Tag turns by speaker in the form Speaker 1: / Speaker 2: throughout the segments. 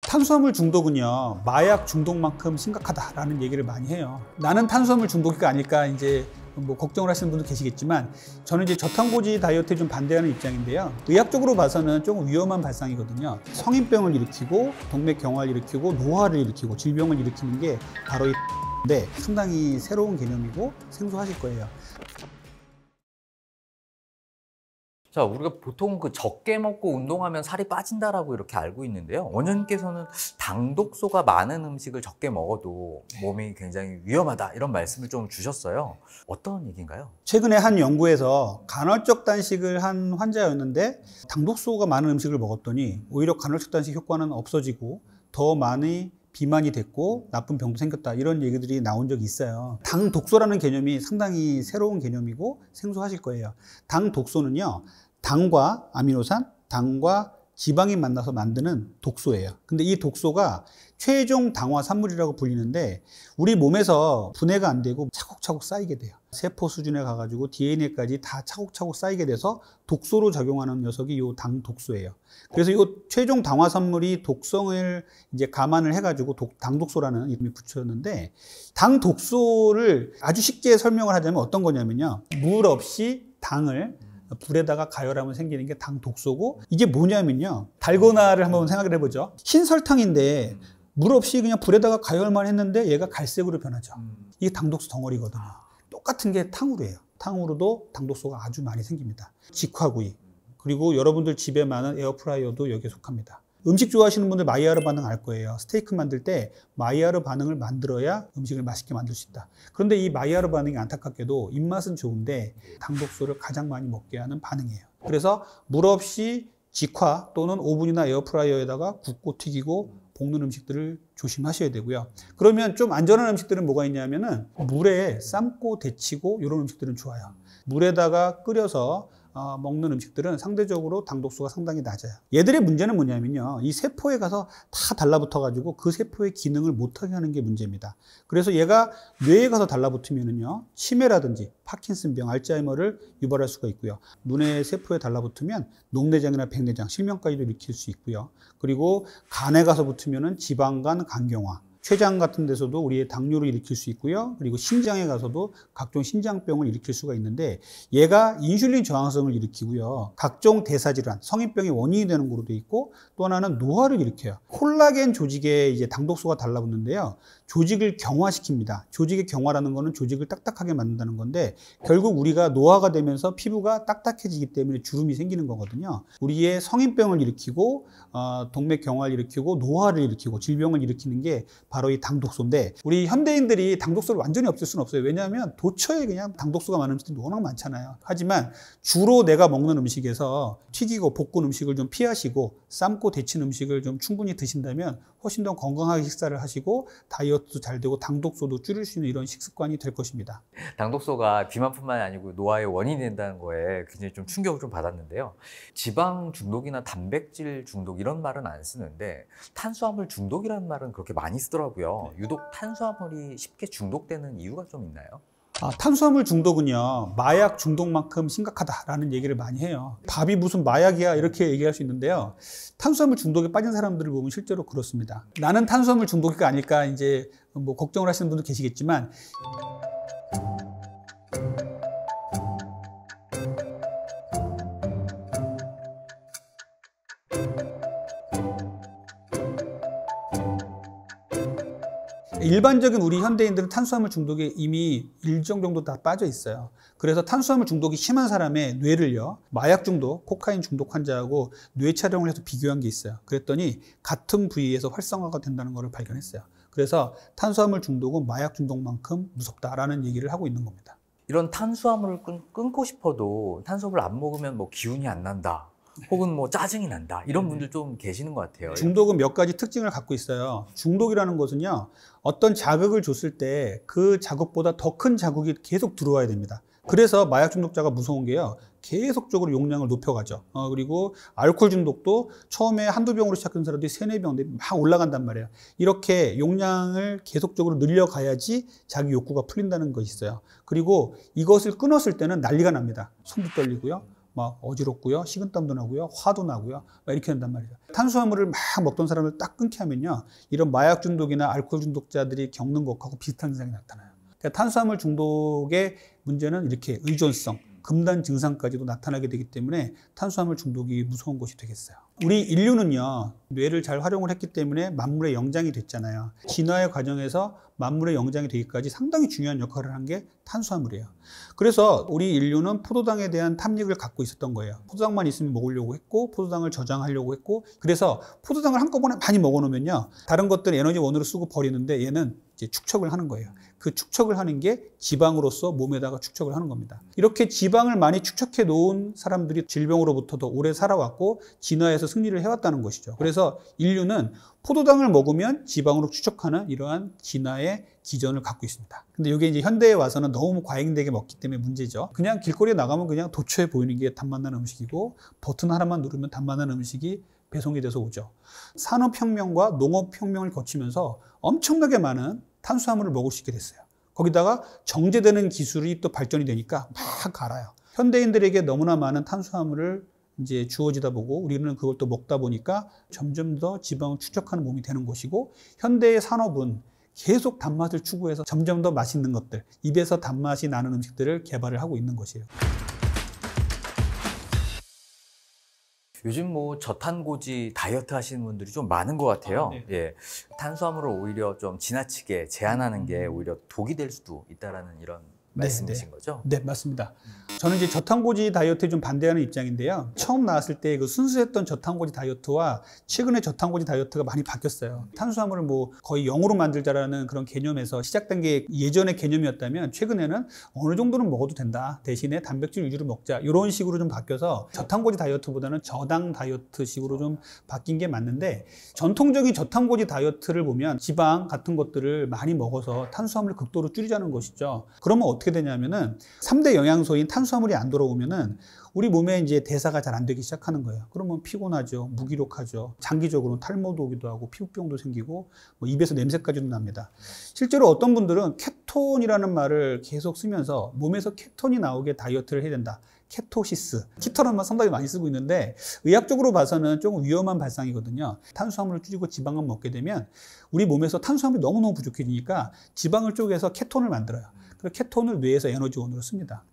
Speaker 1: 탄수화물 중독은요, 마약 중독만큼 심각하다라는 얘기를 많이 해요. 나는 탄수화물 중독이 아닐까 이제 걱정을 하시는 분도 계시겠지만, 저는 이제 저탄고지 다이어트에 좀 반대하는 입장인데요. 의학적으로 봐서는 조금 위험한 발상이거든요. 성인병을 일으키고 동맥경화를 일으키고 노화를 일으키고 질병을 일으키는 게 바로 네, 상당히 새로운 개념이고 생소하실 거예요.
Speaker 2: 자, 우리가 보통 적게 먹고 운동하면 살이 빠진다라고 이렇게 알고 있는데요. 원장님께서는 당독소가 많은 음식을 적게 먹어도 몸이 굉장히 위험하다 이런 말씀을 좀 주셨어요. 어떤 얘기인가요?
Speaker 1: 최근에 한 연구에서 간헐적 단식을 한 환자였는데 당독소가 많은 음식을 먹었더니 오히려 간헐적 단식 효과는 없어지고 더 많이 비만이 됐고 나쁜 병도 생겼다, 이런 얘기들이 나온 적이 있어요. 당독소라는 개념이 상당히 새로운 개념이고 생소하실 거예요. 당독소는요, 당과 아미노산, 당과 지방이 만나서 만드는 독소예요. 근데 이 독소가 최종 당화 산물이라고 불리는데 우리 몸에서 분해가 안 되고 차곡차곡 쌓이게 돼요. 세포 수준에 가가지고 DNA까지 다 차곡차곡 쌓이게 돼서 독소로 작용하는 녀석이 이 당독소예요. 그래서 이 최종 당화 산물이 독성을 이제 감안을 해가지고 당독소라는 이름이 붙였는데, 당독소를 아주 쉽게 설명을 하자면 어떤 거냐면요, 물 없이 당을 불에다가 가열하면 생기는 게 당독소고, 이게 뭐냐면요, 달고나를 한번 생각을 해보죠. 흰 설탕인데 물 없이 그냥 불에다가 가열만 했는데 얘가 갈색으로 변하죠. 이게 당독소 덩어리거든요. 똑같은 게 탕후루예요. 탕후루도 당독소가 아주 많이 생깁니다. 직화구이, 그리고 여러분들 집에 많은 에어프라이어도 여기에 속합니다. 음식 좋아하시는 분들 마이야르 반응 알 거예요. 스테이크 만들 때 마이야르 반응을 만들어야 음식을 맛있게 만들 수 있다. 그런데 이 마이야르 반응이 안타깝게도 입맛은 좋은데 당독소를 가장 많이 먹게 하는 반응이에요. 그래서 물 없이 직화 또는 오븐이나 에어프라이어에다가 굽고 튀기고 볶는 음식들을 조심하셔야 되고요. 그러면 좀 안전한 음식들은 뭐가 있냐면은 물에 삶고 데치고 이런 음식들은 좋아요. 물에다가 끓여서 먹는 음식들은 상대적으로 당독소가 상당히 낮아요. 얘들의 문제는 뭐냐면요, 이 세포에 가서 다 달라붙어 가지고 그 세포의 기능을 못하게 하는 게 문제입니다. 그래서 얘가 뇌에 가서 달라붙으면은요, 치매라든지 파킨슨병, 알츠하이머를 유발할 수가 있고요. 눈의 세포에 달라붙으면 녹내장이나 백내장, 실명까지도 일으킬 수 있고요. 그리고 간에 가서 붙으면은 지방간 간경화, 췌장 같은 데서도 우리의 당뇨를 일으킬 수 있고요. 그리고 심장에 가서도 각종 심장병을 일으킬 수가 있는데, 얘가 인슐린 저항성을 일으키고요. 각종 대사질환, 성인병의 원인이 되는 거로 돼 있고, 또 하나는 노화를 일으켜요. 콜라겐 조직에 이제 당독소가 달라붙는데요, 조직을 경화시킵니다. 조직의 경화라는 거는 조직을 딱딱하게 만든다는 건데, 결국 우리가 노화가 되면서 피부가 딱딱해지기 때문에 주름이 생기는 거거든요. 우리의 성인병을 일으키고 동맥경화를 일으키고 노화를 일으키고 질병을 일으키는 게 바로 이 당독소인데, 우리 현대인들이 당독소를 완전히 없앨 수는 없어요. 왜냐하면 도처에 그냥 당독소가 많은 음식들이 워낙 많잖아요. 하지만 주로 내가 먹는 음식에서 튀기고 볶은 음식을 좀 피하시고 삶고 데친 음식을 좀 충분히 드신다면 훨씬 더 건강하게 식사를 하시고 다이어트도 잘 되고 당독소도 줄일 수 있는 이런 식습관이 될 것입니다.
Speaker 2: 당독소가 비만뿐만 아니고 노화의 원인이 된다는 거에 굉장히 좀 충격을 좀 받았는데요. 지방 중독이나 단백질 중독 이런 말은 안 쓰는데 탄수화물 중독이라는 말은 그렇게 많이 쓰더라고요. 유독 탄수화물이 쉽게 중독되는 이유가 좀 있나요?
Speaker 1: 탄수화물 중독은요, 마약 중독만큼 심각하다라는 얘기를 많이 해요. 밥이 무슨 마약이야 이렇게 얘기할 수 있는데요, 탄수화물 중독에 빠진 사람들을 보면 실제로 그렇습니다. 나는 탄수화물 중독이 아닐까 이제 걱정을 하시는 분도 계시겠지만, 일반적인 우리 현대인들은 탄수화물 중독에 이미 일정 정도 다 빠져 있어요. 그래서 탄수화물 중독이 심한 사람의 뇌를요, 마약 중독, 코카인 중독 환자하고 뇌 촬영을 해서 비교한 게 있어요. 그랬더니 같은 부위에서 활성화가 된다는 것을 발견했어요. 그래서 탄수화물 중독은 마약 중독만큼 무섭다라는 얘기를 하고 있는 겁니다.
Speaker 2: 이런 탄수화물을 끊고 싶어도 탄수화물 안 먹으면 기운이 안 난다, 혹은 짜증이 난다, 이런 분들 좀 계시는 것 같아요.
Speaker 1: 중독은 몇 가지 특징을 갖고 있어요. 중독이라는 것은요, 어떤 자극을 줬을 때 그 자극보다 더 큰 자극이 계속 들어와야 됩니다. 그래서 마약 중독자가 무서운 게요, 계속적으로 용량을 높여가죠. 그리고 알코올 중독도 처음에 한두 병으로 시작한 사람들이 3-4병 막 올라간단 말이에요. 이렇게 용량을 계속적으로 늘려가야지 자기 욕구가 풀린다는 것이 있어요. 그리고 이것을 끊었을 때는 난리가 납니다. 손도 떨리고요, 막 어지럽고요, 식은땀도 나고요, 화도 나고요, 막 이렇게 된단 말이죠. 탄수화물을 막 먹던 사람을 딱 끊게 하면요, 이런 마약 중독이나 알코올 중독자들이 겪는 것하고 비슷한 증상이 나타나요. 그러니까 탄수화물 중독의 문제는 이렇게 의존성, 금단 증상까지도 나타나게 되기 때문에 탄수화물 중독이 무서운 것이 되겠어요. 우리 인류는요, 뇌를 잘 활용을 했기 때문에 만물의 영장이 됐잖아요. 진화의 과정에서 만물의 영장이 되기까지 상당히 중요한 역할을 한 게 탄수화물이에요. 그래서 우리 인류는 포도당에 대한 탐닉을 갖고 있었던 거예요. 포도당만 있으면 먹으려고 했고, 포도당을 저장하려고 했고, 그래서 포도당을 한꺼번에 많이 먹어놓으면요, 다른 것들은 에너지원으로 쓰고 버리는데 얘는 이제 축적을 하는 거예요. 그 축적을 하는 게 지방으로서 몸에다가 축적을 하는 겁니다. 이렇게 지방을 많이 축적해 놓은 사람들이 질병으로부터 더 오래 살아왔고 진화에서 승리를 해왔다는 것이죠. 그래서 인류는 포도당을 먹으면 지방으로 축적하는 이러한 진화의 기전을 갖고 있습니다. 근데 이게 이제 현대에 와서는 너무 과잉되게 먹기 때문에 문제죠. 그냥 길거리에 나가면 그냥 도처에 보이는 게 단맛 나는 음식이고 버튼 하나만 누르면 단맛 나는 음식이 배송이 돼서 오죠. 산업혁명과 농업혁명을 거치면서 엄청나게 많은 탄수화물을 먹을 수 있게 됐어요. 거기다가 정제되는 기술이 또 발전이 되니까 막 갈아요. 현대인들에게 너무나 많은 탄수화물을 이제 주어지다 보고 우리는 그걸 또 먹다 보니까 점점 더 지방을 축적하는 몸이 되는 것이고, 현대의 산업은 계속 단맛을 추구해서 점점 더 맛있는 것들, 입에서 단맛이 나는 음식들을 개발을 하고 있는 것이에요.
Speaker 2: 요즘 뭐 저탄고지 다이어트 하시는 분들이 좀 많은 것 같아요.
Speaker 1: 네.
Speaker 2: 예, 탄수화물을 오히려 좀 지나치게 제한하는 게 오히려 독이 될 수도 있다라는 이런 말씀이신 거죠?
Speaker 1: 네, 맞습니다. 저는 이제 저탄고지 다이어트에 좀 반대하는 입장인데요. 처음 나왔을 때 그 순수했던 저탄고지 다이어트와 최근에 저탄고지 다이어트가 많이 바뀌었어요. 탄수화물을 뭐 거의 0으로 만들자라는 그런 개념에서 시작된 게 예전의 개념이었다면 최근에는 어느 정도는 먹어도 된다, 대신에 단백질 위주로 먹자, 이런 식으로 좀 바뀌어서 저탄고지 다이어트보다는 저당 다이어트 식으로 좀 바뀐 게 맞는데, 전통적인 저탄고지 다이어트를 보면 지방 같은 것들을 많이 먹어서 탄수화물을 극도로 줄이자는 것이죠. 그러면 어떻게 되냐면은 3대 영양소인 탄수화물이 안 들어오면은 우리 몸에 이제 대사가 잘 안 되기 시작하는 거예요. 그러면 피곤하죠, 무기력하죠, 장기적으로 탈모도 오기도 하고 피부병도 생기고 뭐 입에서 냄새까지도 납니다. 실제로 어떤 분들은 케톤이라는 말을 계속 쓰면서 몸에서 케톤이 나오게 다이어트를 해야 된다, 케토시스, 키토라는 말 상당히 많이 쓰고 있는데 의학적으로 봐서는 조금 위험한 발상이거든요. 탄수화물을 줄이고 지방을 먹게 되면 우리 몸에서 탄수화물이 너무너무 부족해지니까 지방을 쪼개서 케톤을 만들어요. 그래서 케톤을 뇌에서 에너지원으로 씁니다.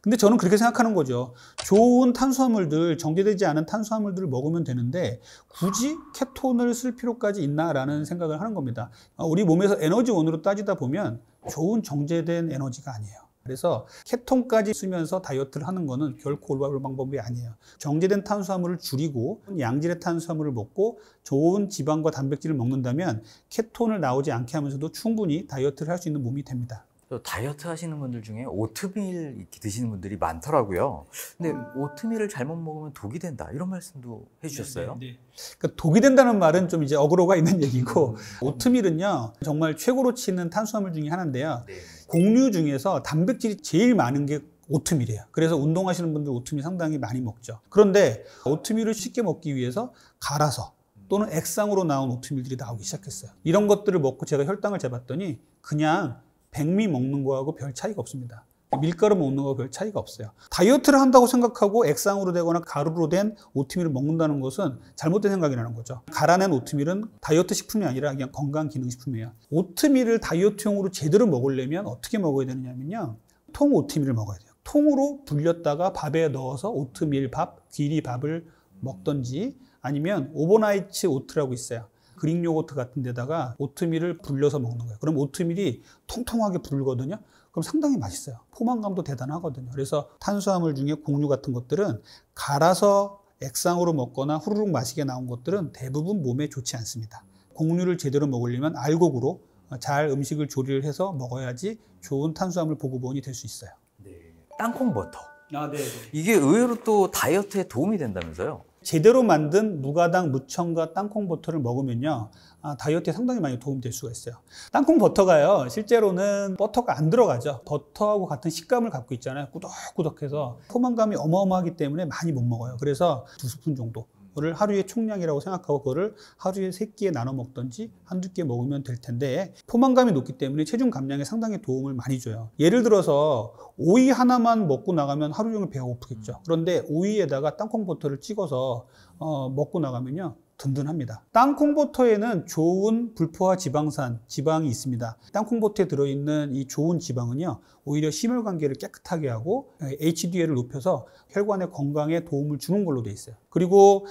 Speaker 1: 근데 저는 그렇게 생각하는 거죠. 좋은 탄수화물들, 정제되지 않은 탄수화물들을 먹으면 되는데 굳이 케톤을 쓸 필요까지 있나라는 생각을 하는 겁니다. 우리 몸에서 에너지원으로 따지다 보면 좋은 정제된 에너지가 아니에요. 그래서 케톤까지 쓰면서 다이어트를 하는 거는 결코 올바른 방법이 아니에요. 정제된 탄수화물을 줄이고 양질의 탄수화물을 먹고 좋은 지방과 단백질을 먹는다면 케톤을 나오지 않게 하면서도 충분히 다이어트를 할 수 있는 몸이 됩니다.
Speaker 2: 다이어트 하시는 분들 중에 오트밀 이렇게 드시는 분들이 많더라고요. 근데 오트밀을 잘못 먹으면 독이 된다, 이런 말씀도 해주셨어요.
Speaker 1: 네. 그러니까 독이 된다는 말은 좀 이제 어그로가 있는 얘기고, 오트밀은요 정말 최고로 치는 탄수화물 중에 하나인데요.
Speaker 2: 네.
Speaker 1: 곡류 중에서 단백질이 제일 많은 게 오트밀이에요. 그래서 운동하시는 분들 오트밀 상당히 많이 먹죠. 그런데 오트밀을 쉽게 먹기 위해서 갈아서 또는 액상으로 나온 오트밀들이 나오기 시작했어요. 이런 것들을 먹고 제가 혈당을 재봤더니 그냥 백미 먹는 거하고 별 차이가 없습니다. 밀가루 먹는 거하고 별 차이가 없어요. 다이어트를 한다고 생각하고 액상으로 되거나 가루로 된 오트밀을 먹는다는 것은 잘못된 생각이 나는 거죠. 갈아낸 오트밀은 다이어트 식품이 아니라 그냥 건강기능식품이에요. 오트밀을 다이어트용으로 제대로 먹으려면 어떻게 먹어야 되느냐면요, 통 오트밀을 먹어야 돼요. 통으로 불렸다가 밥에 넣어서 오트밀 밥, 귀리밥을 먹던지, 아니면 오버나이트 오트라고 있어요. 그릭 요거트 같은 데다가 오트밀을 불려서 먹는 거예요. 그럼 오트밀이 통통하게 불거든요. 그럼 상당히 맛있어요. 포만감도 대단하거든요. 그래서 탄수화물 중에 곡류 같은 것들은 갈아서 액상으로 먹거나 후루룩 마시게 나온 것들은 대부분 몸에 좋지 않습니다. 곡류를 제대로 먹으려면 알곡으로 잘 음식을 조리를 해서 먹어야지 좋은 탄수화물 보급원이 될 수 있어요.
Speaker 2: 네. 땅콩 버터.
Speaker 1: 네.
Speaker 2: 이게 의외로 또 다이어트에 도움이 된다면서요?
Speaker 1: 제대로 만든 무가당 무첨가 땅콩 버터를 먹으면요, 다이어트에 상당히 많이 도움이 될 수가 있어요. 땅콩 버터가요, 실제로는 버터가 안 들어가죠. 버터하고 같은 식감을 갖고 있잖아요. 꾸덕꾸덕해서 포만감이 어마어마하기 때문에 많이 못 먹어요. 그래서 2스푼 정도 거를 하루에 총량이라고 생각하고 그거를 하루에 3끼에 나눠 먹든지 한두 끼 먹으면 될 텐데 포만감이 높기 때문에 체중 감량에 상당히 도움을 많이 줘요. 예를 들어서 오이 하나만 먹고 나가면 하루 종일 배가 고프겠죠. 그런데 오이에다가 땅콩버터를 찍어서 먹고 나가면요 든든합니다. 땅콩버터에는 좋은 불포화 지방산, 지방이 있습니다. 땅콩버터에 들어있는 이 좋은 지방은요 오히려 심혈관계를 깨끗하게 하고 HDL을 높여서 혈관의 건강에 도움을 주는 걸로 돼 있어요. 그리고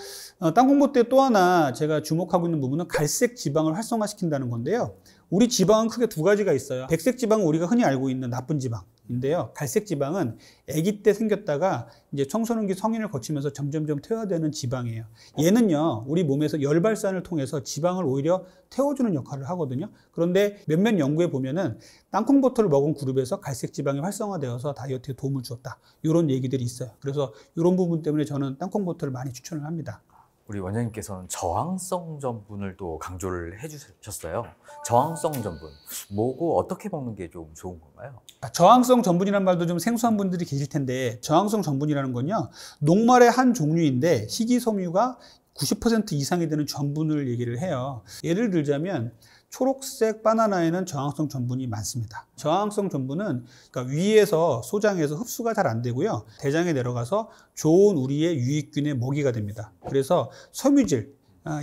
Speaker 1: 땅콩버터에 또 하나 제가 주목하고 있는 부분은 갈색 지방을 활성화시킨다는 건데요. 우리 지방은 크게 두 가지가 있어요. 백색 지방은 우리가 흔히 알고 있는 나쁜 지방인데요. 갈색 지방은 아기 때 생겼다가 이제 청소년기 성인을 거치면서 점점점 퇴화되는 지방이에요. 얘는요, 우리 몸에서 열발산을 통해서 지방을 오히려 태워주는 역할을 하거든요. 그런데 몇몇 연구에 보면은 땅콩버터를 먹은 그룹에서 갈색 지방이 활성화되어서 다이어트에 도움을 주었다. 이런 얘기들이 있어요. 그래서 이런 부분 때문에 저는 땅콩버터를 많이 추천을 합니다.
Speaker 2: 우리 원장님께서는 저항성 전분을 또 강조를 해주셨어요. 저항성 전분, 뭐고 어떻게 먹는 게 좀 좋은 건가요?
Speaker 1: 저항성 전분이라는 말도 좀 생소한 분들이 계실 텐데 저항성 전분이라는 건요 녹말의 한 종류인데 식이섬유가 90% 이상이 되는 전분을 얘기를 해요. 예를 들자면 초록색 바나나에는 저항성 전분이 많습니다. 저항성 전분은 그러니까 위에서 소장에서 흡수가 잘 안 되고요. 대장에 내려가서 좋은 우리의 유익균의 먹이가 됩니다. 그래서 섬유질,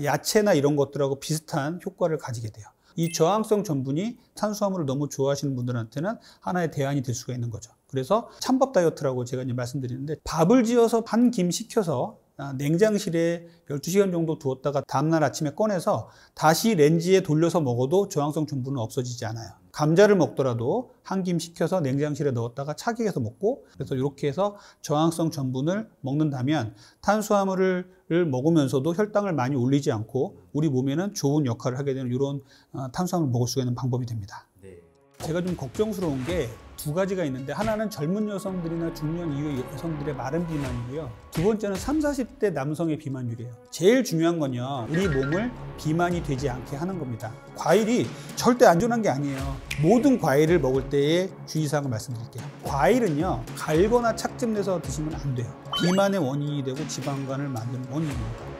Speaker 1: 야채나 이런 것들하고 비슷한 효과를 가지게 돼요. 이 저항성 전분이 탄수화물을 너무 좋아하시는 분들한테는 하나의 대안이 될 수가 있는 거죠. 그래서 찬밥 다이어트라고 제가 이제 말씀드리는데 밥을 지어서 한 김 식혀서 냉장실에 12시간 정도 두었다가 다음날 아침에 꺼내서 다시 렌지에 돌려서 먹어도 저항성 전분은 없어지지 않아요. 감자를 먹더라도 한 김 식혀서 냉장실에 넣었다가 차게 해서 먹고 그래서 이렇게 해서 저항성 전분을 먹는다면 탄수화물을 먹으면서도 혈당을 많이 올리지 않고 우리 몸에는 좋은 역할을 하게 되는 이런 탄수화물을 먹을 수 있는 방법이 됩니다. 제가 좀 걱정스러운 게 두 가지가 있는데 하나는 젊은 여성들이나 중년 이후 여성들의 마른 비만이고요. 두 번째는 30, 40대 남성의 비만율이에요. 제일 중요한 건요. 우리 몸을 비만이 되지 않게 하는 겁니다. 과일이 절대 안전한 게 아니에요. 모든 과일을 먹을 때의 주의사항을 말씀드릴게요. 과일은요. 갈거나 착즙내서 드시면 안 돼요. 비만의 원인이 되고 지방간을 만드는 원인입니다.